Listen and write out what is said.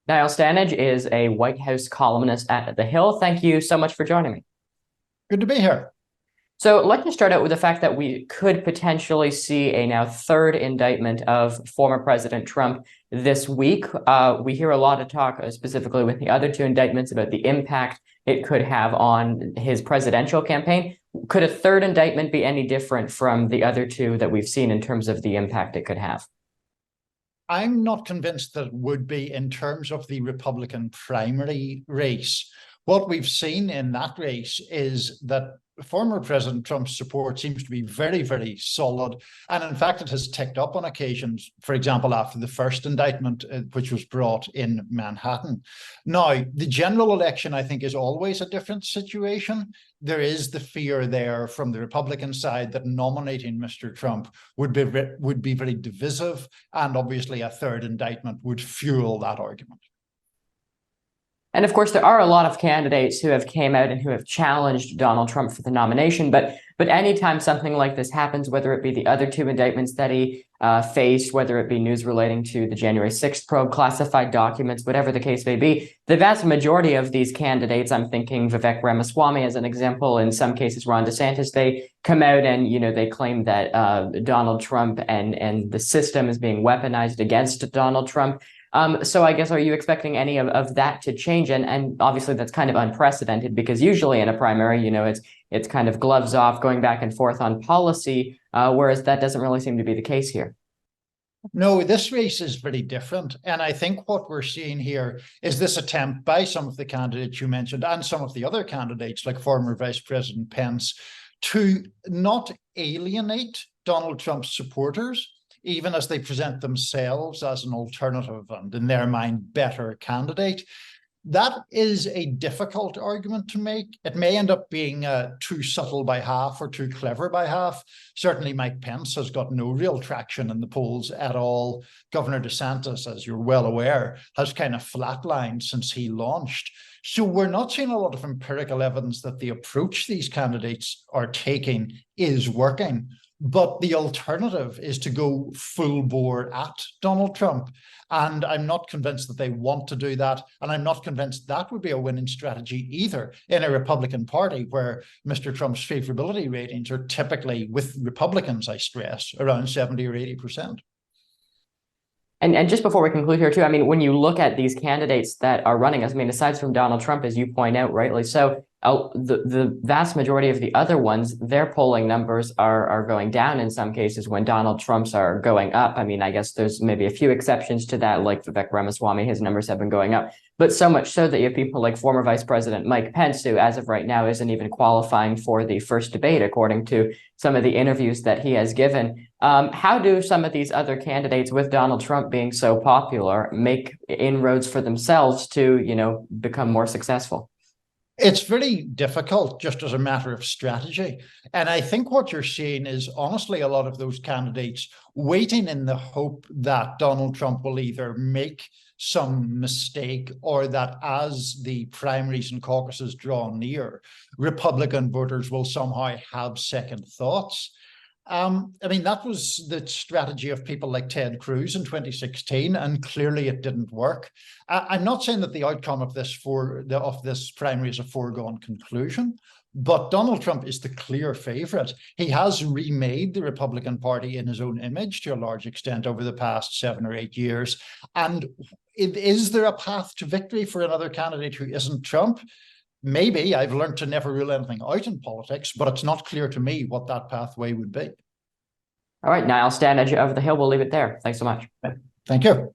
Niall Stanage is a White House columnist at The Hill. Thank you so much for joining me. Good to be here. So let's just start out with the fact that we could potentially see a now third indictment of former President Trump this week. We hear a lot of talk, specifically with the other two indictments, about the impact it could have on his presidential campaign. Could a third indictment be any different from the other two that we've seen in terms of the impact it could have? I'm not convinced that it would be in terms of the Republican primary race. What we've seen in that race is that former President Trump's support seems to be very, very solid. And in fact, it has ticked up on occasions, for example, after the first indictment, which was brought in Manhattan. Now, the general election, I think, is always a different situation. There is the fear there from the Republican side that nominating Mr. Trump would be very divisive. And obviously, a third indictment would fuel that argument. And of course, there are a lot of candidates who have came out and who have challenged Donald Trump for the nomination. But anytime something like this happens, whether it be the other two indictments that he faced, whether it be news relating to the January 6th probe, classified documents, whatever the case may be, the vast majority of these candidates, I'm thinking Vivek Ramaswamy as an example, in some cases Ron DeSantis, they come out and, they claim that Donald Trump and the system is being weaponized against Donald Trump. So I guess, are you expecting any of that to change? And obviously that's kind of unprecedented, because usually in a primary, it's kind of gloves off, going back and forth on policy, whereas that doesn't really seem to be the case here. No, this race is very different. And I think what we're seeing here is this attempt by some of the candidates you mentioned and some of the other candidates, like former Vice President Pence, to not alienate Donald Trump's supporters, even as they present themselves as an alternative and, in their mind, better candidate. That is a difficult argument to make. It may end up being too subtle by half or too clever by half. Certainly, Mike Pence has got no real traction in the polls at all. Governor DeSantis, as you're well aware, has kind of flatlined since he launched. So we're not seeing a lot of empirical evidence that the approach these candidates are taking is working. But the alternative is to go full bore at Donald Trump. And I'm not convinced that they want to do that. And I'm not convinced that would be a winning strategy either in a Republican Party where Mr. Trump's favorability ratings are typically, with Republicans, I stress, around 70 or 80%. And just before we conclude here, too, I mean, when you look at these candidates that are running, I mean, aside from Donald Trump, as you point out rightly so, the vast majority of the other ones, their polling numbers are going down in some cases when Donald Trump's are going up. I mean, I guess there's maybe a few exceptions to that, like Vivek Ramaswamy, his numbers have been going up. But so much so that you have people like former Vice President Mike Pence, who as of right now isn't even qualifying for the first debate, according to some of the interviews that he has given. How do some of these other candidates, with Donald Trump being so popular, make inroads for themselves to, become more successful? It's very difficult just as a matter of strategy. And I think what you're seeing is honestly a lot of those candidates waiting in the hope that Donald Trump will either make some mistake or that as the primaries and caucuses draw near, Republican voters will somehow have second thoughts. I mean, that was the strategy of people like Ted Cruz in 2016, and clearly it didn't work. I'm not saying that the outcome of this primary is a foregone conclusion, but Donald Trump is the clear favorite. He has remade the Republican Party in his own image to a large extent over the past 7 or 8 years. And is there a path to victory for another candidate who isn't Trump? Maybe. I've learned to never rule anything out in politics, but it's not clear to me what that pathway would be. All right, Niall Stanage of The Hill, we'll leave it there. Thanks so much. Thank you.